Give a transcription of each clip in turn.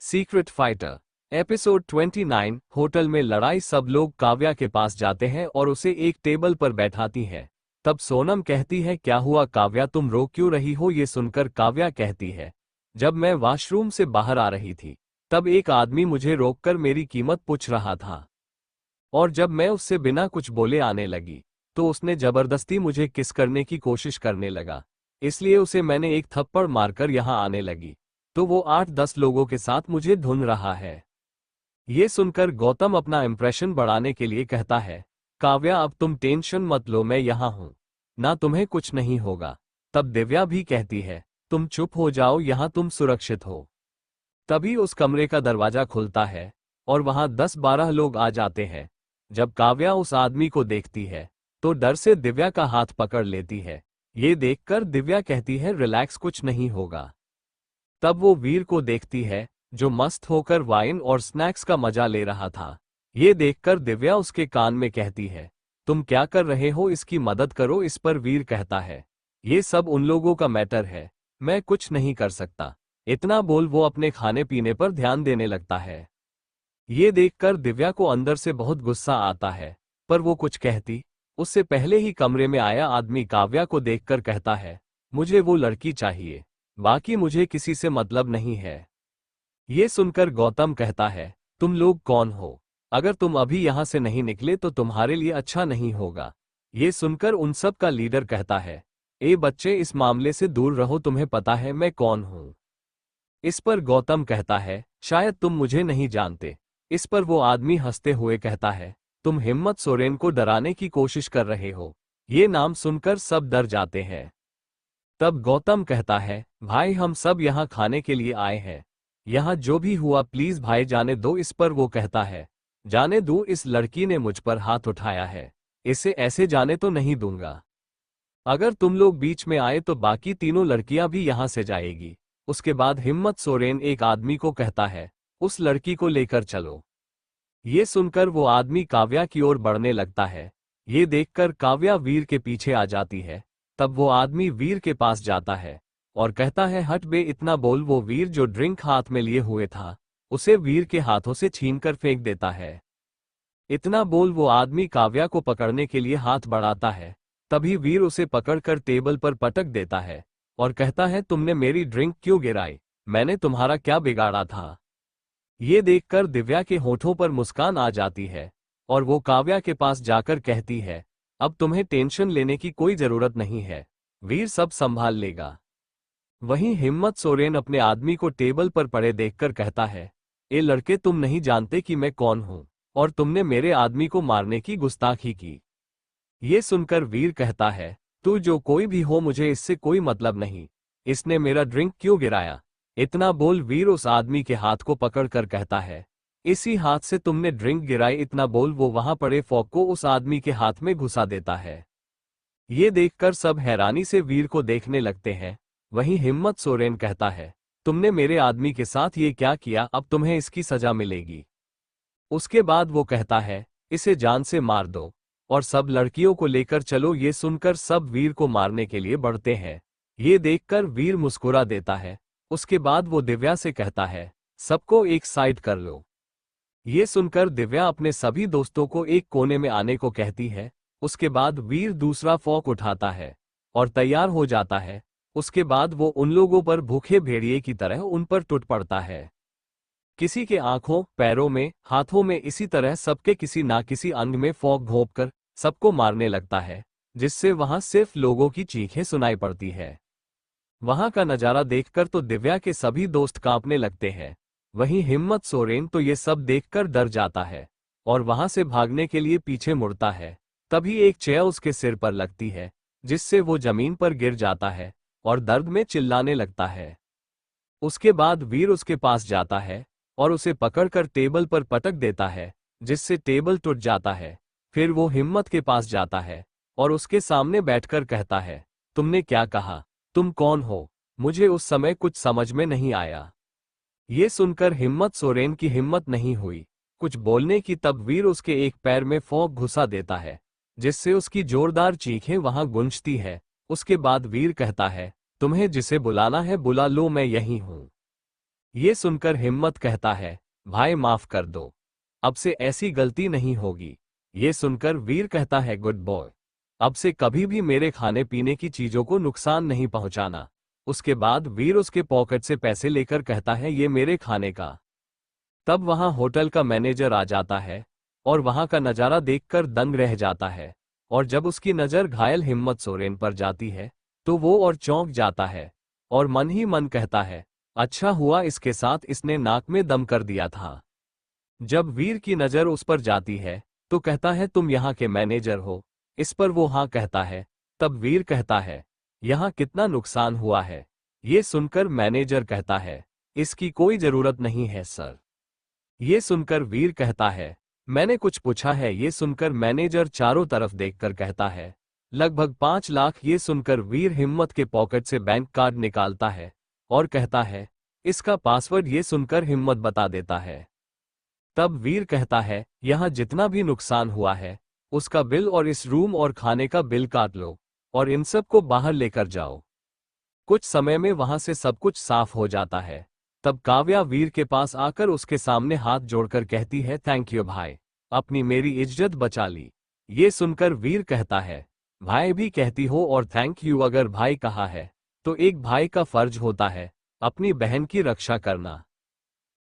Secret fighter episode 29। Hotel में लड़ाई। सब लोग काव्या के पास जाते हैं और उसे एक टेबल पर बैठाती हैं। तब सोनम कहती है, क्या हुआ काव्या, तुम रो क्यों रही हो? ये सुनकर काव्या कहती है, जब मैं वॉशरूम से बाहर आ रही थी तब एक आदमी मुझे रोककर मेरी कीमत पूछ रहा था, और जब मैं उससे बिना कुछ बोले आने लगी तो उसने जबरदस्ती मुझे किस करने की कोशिश करने लगा, इसलिए उसे मैंने एक थप्पड़ मारकर यहां आने लगी। तो वो 8-10 लोगों के साथ मुझे ढूंढ रहा है। ये सुनकर गौतम अपना इंप्रेशन बढ़ाने के लिए कहता है, काव्या अब तुम टेंशन मत लो, मैं यहां हूं ना, तुम्हें कुछ नहीं होगा। तब दिव्या भी कहती है, तुम चुप हो जाओ, यहां तुम सुरक्षित हो। तभी उस कमरे का दरवाजा खुलता है और वहां 10-12 लोग आ जाते हैं। जब काव्या उस आदमी को देखती है तो डर से दिव्या का हाथ पकड़ लेती है। ये देखकर दिव्या कहती है, रिलैक्स, कुछ नहीं होगा। तब वो वीर को देखती है जो मस्त होकर वाइन और स्नैक्स का मजा ले रहा था। ये देखकर दिव्या उसके कान में कहती है, तुम क्या कर रहे हो, इसकी मदद करो। इस पर वीर कहता है, ये सब उन लोगों का मैटर है, मैं कुछ नहीं कर सकता। इतना बोल वो अपने खाने पीने पर ध्यान देने लगता है। ये देखकर दिव्या को अंदर से बहुत गुस्सा आता है, पर वो कुछ कहती उससे पहले ही कमरे में आया आदमी काव्या को देखकर कहता है, मुझे वो लड़की चाहिए, बाकी मुझे किसी से मतलब नहीं है। ये सुनकर गौतम कहता है, तुम लोग कौन हो? अगर तुम अभी यहां से नहीं निकले तो तुम्हारे लिए अच्छा नहीं होगा। ये सुनकर उन सब का लीडर कहता है, ए बच्चे, इस मामले से दूर रहो, तुम्हें पता है मैं कौन हूं। इस पर गौतम कहता है, शायद तुम मुझे नहीं जानते। इस पर वो आदमी हंसते हुए कहता है, तुम हिम्मत सोरेन को डराने की कोशिश कर रहे हो। ये नाम सुनकर सब डर जाते हैं। तब गौतम कहता है, भाई हम सब यहाँ खाने के लिए आए हैं, यहाँ जो भी हुआ प्लीज भाई जाने दो। इस पर वो कहता है, जाने दूं, इस लड़की ने मुझ पर हाथ उठाया है, इसे ऐसे जाने तो नहीं दूंगा। अगर तुम लोग बीच में आए तो बाकी तीनों लड़कियां भी यहां से जाएगी। उसके बाद हिम्मत सोरेन एक आदमी को कहता है, उस लड़की को लेकर चलो। ये सुनकर वो आदमी काव्या की ओर बढ़ने लगता है। ये देखकर काव्या वीर के पीछे आ जाती है। तब वो आदमी वीर के पास जाता है और कहता है, हट बे। इतना बोल वो वीर जो ड्रिंक हाथ में लिए हुए था उसे वीर के हाथों से छीनकर फेंक देता है। इतना बोल वो आदमी काव्या को पकड़ने के लिए हाथ बढ़ाता है। तभी वीर उसे पकड़कर टेबल पर पटक देता है और कहता है, तुमने मेरी ड्रिंक क्यों गिराई? मैंने तुम्हारा क्या बिगाड़ा था? ये देखकर दिव्या के होठों पर मुस्कान आ जाती है और वो काव्या के पास जाकर कहती है, अब तुम्हें टेंशन लेने की कोई जरूरत नहीं है, वीर सब संभाल लेगा। वहीं हिम्मत सोरेन अपने आदमी को टेबल पर पड़े देखकर कहता है, ए लड़के, तुम नहीं जानते कि मैं कौन हूं और तुमने मेरे आदमी को मारने की गुस्ताखी की। ये सुनकर वीर कहता है, तू जो कोई भी हो, मुझे इससे कोई मतलब नहीं। इसने मेरा ड्रिंक क्यों गिराया? इतना बोल वीर उस आदमी के हाथ को पकड़कर कहता है, इसी हाथ से तुमने ड्रिंक गिराई। इतना बोल वो वहां पड़े फॉग को उस आदमी के हाथ में घुसा देता है। ये देखकर सब हैरानी से वीर को देखने लगते हैं। वहीं हिम्मत सोरेन कहता है, तुमने मेरे आदमी के साथ ये क्या किया? अब तुम्हें इसकी सजा मिलेगी। उसके बाद वो कहता है, इसे जान से मार दो और सब लड़कियों को लेकर चलो। ये सुनकर सब वीर को मारने के लिए बढ़ते हैं। ये देखकर वीर मुस्कुरा देता है। उसके बाद वो दिव्या से कहता है, सबको एक साइड कर लो। ये सुनकर दिव्या अपने सभी दोस्तों को एक कोने में आने को कहती है। उसके बाद वीर दूसरा फॉक उठाता है और तैयार हो जाता है। उसके बाद वो उन लोगों पर भूखे भेड़िए की तरह उन पर टूट पड़ता है। किसी के आंखों, पैरों में, हाथों में, इसी तरह सबके किसी ना किसी अंग में फॉग घोंपकर सबको मारने लगता है, जिससे वहां सिर्फ लोगों की चीखें सुनाई पड़ती है। वहां का नजारा देखकर तो दिव्या के सभी दोस्त कांपने लगते हैं। वहीं हिम्मत सोरेन तो ये सब देखकर डर जाता है और वहां से भागने के लिए पीछे मुड़ता है। तभी एक चेयर उसके सिर पर लगती है, जिससे वो जमीन पर गिर जाता है और दर्द में चिल्लाने लगता है। उसके बाद वीर उसके पास जाता है और उसे पकड़कर टेबल पर पटक देता है, जिससे टेबल टूट जाता है। फिर वो हिम्मत के पास जाता है और उसके सामने बैठकर कहता है, तुमने क्या कहा? तुम कौन हो? मुझे उस समय कुछ समझ में नहीं आया। ये सुनकर हिम्मत सोरेन की हिम्मत नहीं हुई कुछ बोलने की। तब वीर उसके एक पैर में फॉग घुसा देता है, जिससे उसकी जोरदार चीखें वहां गूंजती है। उसके बाद वीर कहता है, तुम्हें जिसे बुलाना है बुला लो, मैं यही हूं। ये सुनकर हिम्मत कहता है, भाई माफ कर दो, अब से ऐसी गलती नहीं होगी। ये सुनकर वीर कहता है, गुड बॉय, अब से कभी भी मेरे खाने पीने की चीजों को नुकसान नहीं पहुंचाना। उसके बाद वीर उसके पॉकेट से पैसे लेकर कहता है, ये मेरे खाने का। तब वहां होटल का मैनेजर आ जाता है और वहां का नजारा देखकर दंग रह जाता है। और जब उसकी नजर घायल हिम्मत सोरेन पर जाती है तो वो और चौंक जाता है और मन ही मन कहता है, अच्छा हुआ इसके साथ इसने नाक में दम कर दिया था। जब वीर की नजर उस पर जाती है तो कहता है, तुम यहाँ के मैनेजर हो? इस पर वो हाँ कहता है। तब वीर कहता है, यहाँ कितना नुकसान हुआ है? ये सुनकर मैनेजर कहता है, इसकी कोई जरूरत नहीं है सर। ये सुनकर वीर कहता है, मैंने कुछ पूछा है? ये सुनकर मैनेजर चारों तरफ देखकर कहता है, लगभग 5 लाख। ये सुनकर वीर हिम्मत के पॉकेट से बैंक कार्ड निकालता है और कहता है, इसका पासवर्ड। ये सुनकर हिम्मत बता देता है। तब वीर कहता है, यहां जितना भी नुकसान हुआ है उसका बिल और इस रूम और खाने का बिल काट लो और इन सब को बाहर लेकर जाओ। कुछ समय में वहां से सब कुछ साफ हो जाता है। तब काव्या वीर के पास आकर उसके सामने हाथ जोड़कर कहती है, थैंक यू भाई, अपनी मेरी इज्जत बचा ली। ये सुनकर वीर कहता है, भाई भी कहती हो और थैंक यू अगर भाई कहा है तो एक भाई का फर्ज होता है अपनी बहन की रक्षा करना।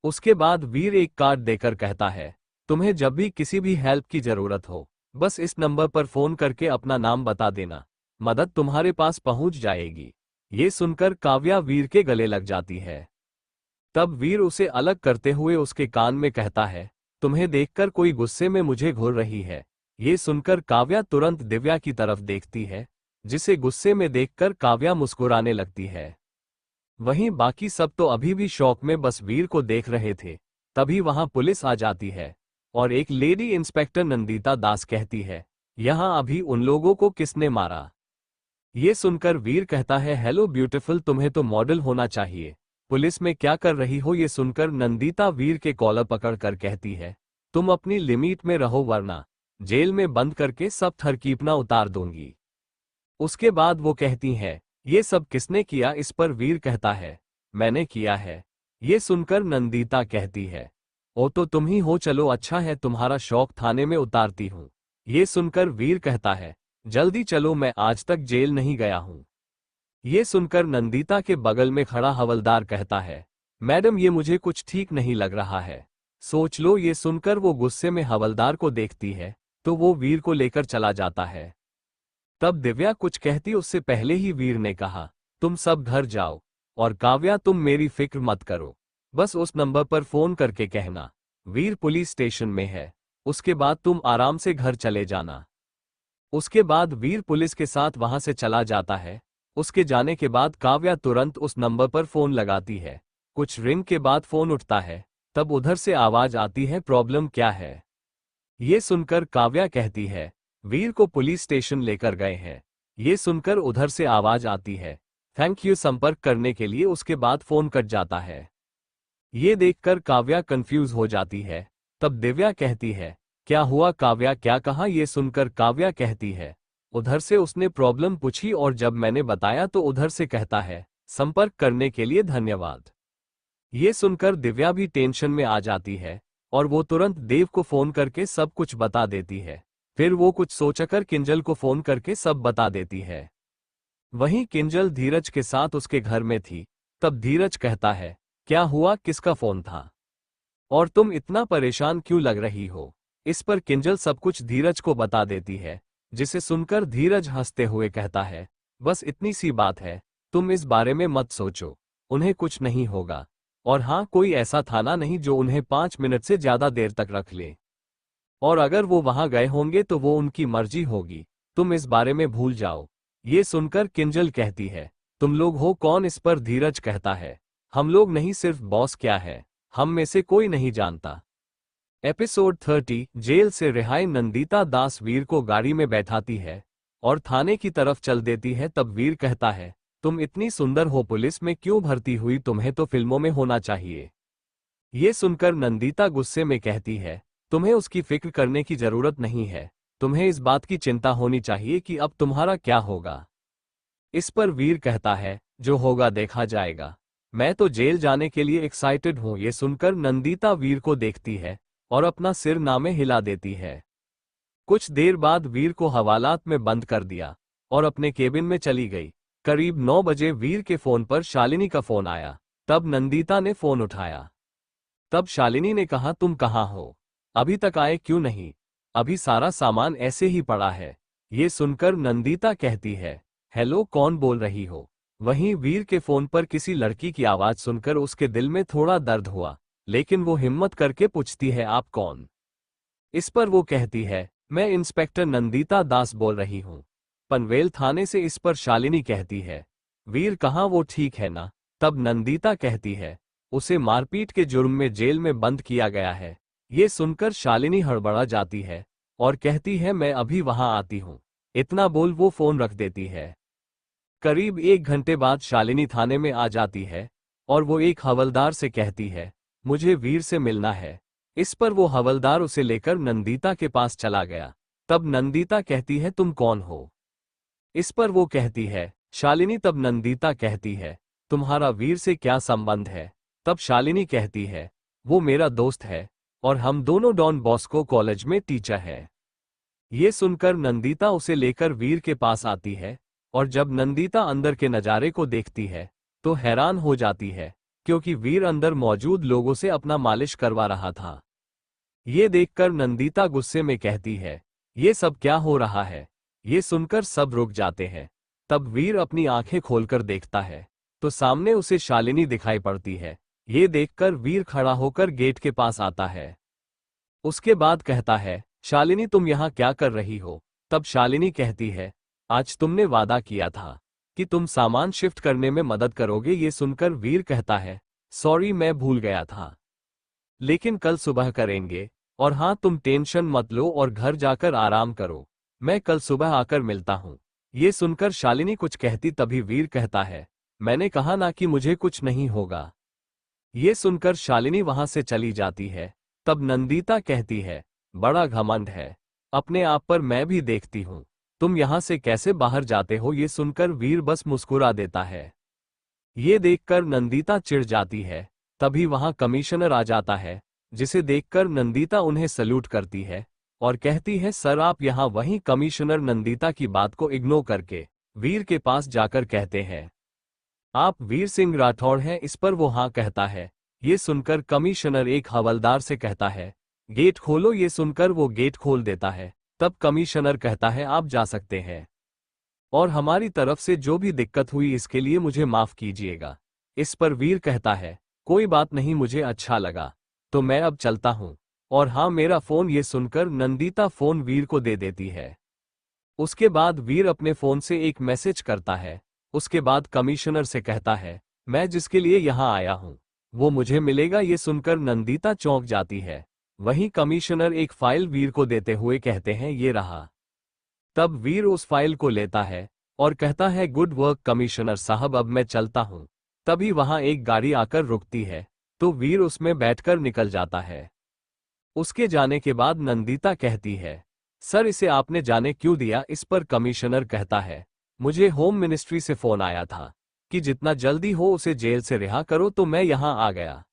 उसके बाद वीर एक कार्ड देकर कहता है, तुम्हें जब भी किसी भी हेल्प की जरूरत हो बस इस नंबर पर फोन करके अपना नाम बता देना, मदद तुम्हारे पास पहुंच जाएगी। ये सुनकर काव्या वीर के गले लग जाती है। तब वीर उसे अलग करते हुए उसके कान में कहता है, तुम्हें देखकर कोई गुस्से में मुझे घूर रही है। ये सुनकर काव्या तुरंत दिव्या की तरफ देखती है, जिसे गुस्से में देखकर काव्या मुस्कुराने लगती है। वहीं बाकी सब तो अभी भी शौक में बस वीर को देख रहे थे। तभी वहां पुलिस आ जाती है और एक लेडी इंस्पेक्टर नंदिता दास कहती है, यहां अभी उन लोगों को किसने मारा? ये सुनकर वीर कहता है, हेलो ब्यूटीफुल, तुम्हें तो मॉडल होना चाहिए, पुलिस में क्या कर रही हो? ये सुनकर नंदिता वीर के कॉलर पकड़कर कहती है, तुम अपनी लिमिट में रहो वरना जेल में बंद करके सब थरकीपना उतार दूंगी। उसके बाद वो कहती है, ये सब किसने किया? इस पर वीर कहता है, मैंने किया है। ये सुनकर नंदिता कहती है, ओ तो तुम ही हो, चलो अच्छा है, तुम्हारा शौक थाने में उतारती हूँ। ये सुनकर वीर कहता है, जल्दी चलो, मैं आज तक जेल नहीं गया हूँ। ये सुनकर नंदिता के बगल में खड़ा हवलदार कहता है, मैडम ये मुझे कुछ ठीक नहीं लग रहा है, सोच लो। ये सुनकर वो गुस्से में हवलदार को देखती है तो वो वीर को लेकर चला जाता है। तब दिव्या कुछ कहती उससे पहले ही वीर ने कहा, तुम सब घर जाओ और काव्या तुम मेरी फिक्र मत करो, बस उस नंबर पर फोन करके कहना वीर पुलिस स्टेशन में है, उसके बाद तुम आराम से घर चले जाना। उसके बाद वीर पुलिस के साथ वहां से चला जाता है। उसके जाने के बाद काव्या तुरंत उस नंबर पर फोन लगाती है। कुछ रिंग के बाद फोन उठता है। तब उधर से आवाज आती है, प्रॉब्लम क्या है? ये सुनकर काव्या कहती है, वीर को पुलिस स्टेशन लेकर गए हैं। ये सुनकर उधर से आवाज आती है, थैंक यू संपर्क करने के लिए। उसके बाद फोन कट जाता है। ये देखकर काव्या कंफ्यूज हो जाती है। तब दिव्या कहती है, क्या हुआ काव्या, क्या कहा? ये सुनकर काव्या कहती है, उधर से उसने प्रॉब्लम पूछी और जब मैंने बताया तो उधर से कहता है, संपर्क करने के लिए धन्यवाद। ये सुनकर दिव्या भी टेंशन में आ जाती है और वो तुरंत देव को फोन करके सब कुछ बता देती है। फिर वो कुछ सोचकर किंजल को फोन करके सब बता देती है। वहीं किंजल धीरज के साथ उसके घर में थी। तब धीरज कहता है, क्या हुआ, किसका फोन था और तुम इतना परेशान क्यों लग रही हो? इस पर किंजल सब कुछ धीरज को बता देती है, जिसे सुनकर धीरज हंसते हुए कहता है, बस इतनी सी बात है, तुम इस बारे में मत सोचो, उन्हें कुछ नहीं होगा। और हाँ, कोई ऐसा थाना नहीं जो उन्हें 5 मिनट से ज्यादा देर तक रख ले, और अगर वो वहां गए होंगे तो वो उनकी मर्जी होगी, तुम इस बारे में भूल जाओ। ये सुनकर किंजल कहती है, तुम लोग हो कौन? इस पर धीरज कहता है, हम लोग नहीं, सिर्फ बॉस क्या है, हम में से कोई नहीं जानता। एपिसोड 30 जेल से रिहाई। नंदिता दास वीर को गाड़ी में बैठाती है और थाने की तरफ चल देती है। तब वीर कहता है, तुम इतनी सुंदर हो, पुलिस में क्यों भर्ती हुई? तुम्हें तो फिल्मों में होना चाहिए। ये सुनकर नंदिता गुस्से में कहती है, तुम्हें उसकी फिक्र करने की जरूरत नहीं है, तुम्हें इस बात की चिंता होनी चाहिए कि अब तुम्हारा क्या होगा। इस पर वीर कहता है, जो होगा देखा जाएगा, मैं तो जेल जाने के लिए एक्साइटेड हूं। ये सुनकर नंदिता वीर को देखती है और अपना सिर नामे हिला देती है। कुछ देर बाद वीर को हवालात में बंद कर दिया और अपने केबिन में चली गई। करीब 9 बजे वीर के फोन पर शालिनी का फोन आया। तब नंदिता ने फोन उठाया। तब शालिनी ने कहा, तुम कहाँ हो? अभी तक आए क्यों नहीं? अभी सारा सामान ऐसे ही पड़ा है। ये सुनकर नंदिता कहती है, हेलो, कौन बोल रही हो? वहीं वीर के फोन पर किसी लड़की की आवाज सुनकर उसके दिल में थोड़ा दर्द हुआ, लेकिन वो हिम्मत करके पूछती है, आप कौन? इस पर वो कहती है, मैं इंस्पेक्टर नंदिता दास बोल रही हूँ, पनवेल थाने से। इस पर शालिनी कहती है, वीर कहाँ, वो ठीक है ना? तब नंदिता कहती है, उसे मारपीट के जुर्म में जेल में बंद किया गया है। ये सुनकर शालिनी हड़बड़ा जाती है और कहती है, मैं अभी वहां आती हूँ। इतना बोल वो फोन रख देती है। करीब 1 घंटे बाद शालिनी थाने में आ जाती है और वो एक हवलदार से कहती है, मुझे वीर से मिलना है। इस पर वो हवलदार उसे लेकर नंदिता के पास चला गया। तब नंदिता कहती है, तुम कौन हो? इस पर वो कहती है, शालिनी। तब नंदिता कहती है, तुम्हारा वीर से क्या संबंध है? तब शालिनी कहती है, वो मेरा दोस्त है और हम दोनों डॉन बॉस्को कॉलेज में टीचर हैं। ये सुनकर नंदिता उसे लेकर वीर के पास आती है और जब नंदिता अंदर के नज़ारे को देखती है तो हैरान हो जाती है, क्योंकि वीर अंदर मौजूद लोगों से अपना मालिश करवा रहा था। ये देखकर नंदिता गुस्से में कहती है, ये सब क्या हो रहा है? ये सुनकर सब रुक जाते हैं। तब वीर अपनी आंखें खोलकर देखता है तो सामने उसे शालिनी दिखाई पड़ती है। ये देखकर वीर खड़ा होकर गेट के पास आता है। उसके बाद कहता है, शालिनी, तुम यहाँ क्या कर रही हो? तब शालिनी कहती है, आज तुमने वादा किया था कि तुम सामान शिफ्ट करने में मदद करोगे। ये सुनकर वीर कहता है, सॉरी, मैं भूल गया था, लेकिन कल सुबह करेंगे। और हाँ, तुम टेंशन मत लो और घर जाकर आराम करो। मैं कल सुबह आकर मिलता हूँ। ये सुनकर शालिनी कुछ कहती तभी वीर कहता है, मैंने कहा ना कि मुझे कुछ नहीं होगा। ये सुनकर शालिनी वहां से चली जाती है। तब नंदिता कहती है, बड़ा घमंड है, अपने आप पर मैं भी देखती हूँ, तुम यहां से कैसे बाहर जाते हो? ये सुनकर वीर बस मुस्कुरा देता है। ये देखकर नंदिता चिढ़ जाती है। तभी वहां कमिश्नर आ जाता है, जिसे देखकर नंदिता उन्हें सल्यूट करती है और कहती है, सर आप यहाँ। वहीं कमिश्नर नंदिता की बात को इग्नोर करके वीर के पास जाकर कहते हैं, आप वीर सिंह राठौड़ हैं? इस पर वो हाँ कहता है। ये सुनकर कमिश्नर एक हवलदार से कहता है, गेट खोलो। ये सुनकर वो गेट खोल देता है। तब कमिश्नर कहता है, आप जा सकते हैं और हमारी तरफ से जो भी दिक्कत हुई इसके लिए मुझे माफ कीजिएगा। इस पर वीर कहता है, कोई बात नहीं, मुझे अच्छा लगा, तो मैं अब चलता हूं। और हाँ, मेरा फोन। ये सुनकर नंदिता फोन वीर को दे देती है। उसके बाद वीर अपने फोन से एक मैसेज करता है। उसके बाद कमिश्नर से कहता है, मैं जिसके लिए यहाँ आया हूँ वो मुझे मिलेगा। ये सुनकर नंदिता चौंक जाती है। वहीं कमिश्नर एक फाइल वीर को देते हुए कहते हैं, ये रहा। तब वीर उस फाइल को लेता है और कहता है, गुड वर्क कमिश्नर साहब, अब मैं चलता हूं। तभी वहां एक गाड़ी आकर रुकती है तो वीर उसमें बैठकर निकल जाता है। उसके जाने के बाद नंदिता कहती है, सर इसे आपने जाने क्यों दिया? इस पर कमिश्नर कहता है, मुझे होम मिनिस्ट्री से फोन आया था कि जितना जल्दी हो उसे जेल से रिहा करो, तो मैं यहां आ गया।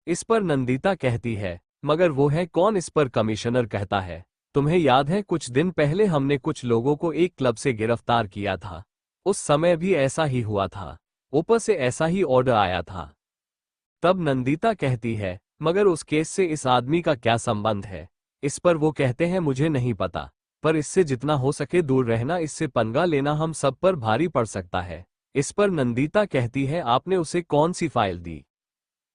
इस पर नंदिता कहती है, मगर वो है कौन? इस पर कमिश्नर कहता है, तुम्हें याद है कुछ दिन पहले हमने कुछ लोगों को एक क्लब से गिरफ्तार किया था? उस समय भी ऐसा ही हुआ था, ऊपर से ऐसा ही ऑर्डर आया था। तब नंदिता कहती है, मगर उस केस से इस आदमी का क्या संबंध है? इस पर वो कहते हैं, मुझे नहीं पता, पर इससे जितना हो सके दूर रहना। इससे पंगा लेना हम सब पर भारी पड़ सकता है। इस पर नंदिता कहती है, आपने उसे कौन सी फाइल दी?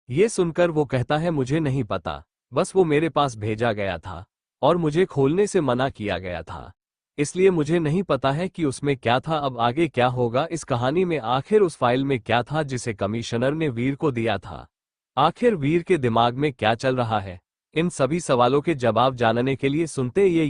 ये सुनकर वो कहता है, मुझे नहीं पता, बस वो मेरे पास भेजा गया था और मुझे खोलने से मना किया गया था, इसलिए मुझे नहीं पता है कि उसमें क्या था। अब आगे क्या होगा इस कहानी में? आखिर उस फाइल में क्या था जिसे कमिश्नर ने वीर को दिया था? आखिर वीर के दिमाग में क्या चल रहा है? इन सभी सवालों के जवाब जानने के लिए सुनते ये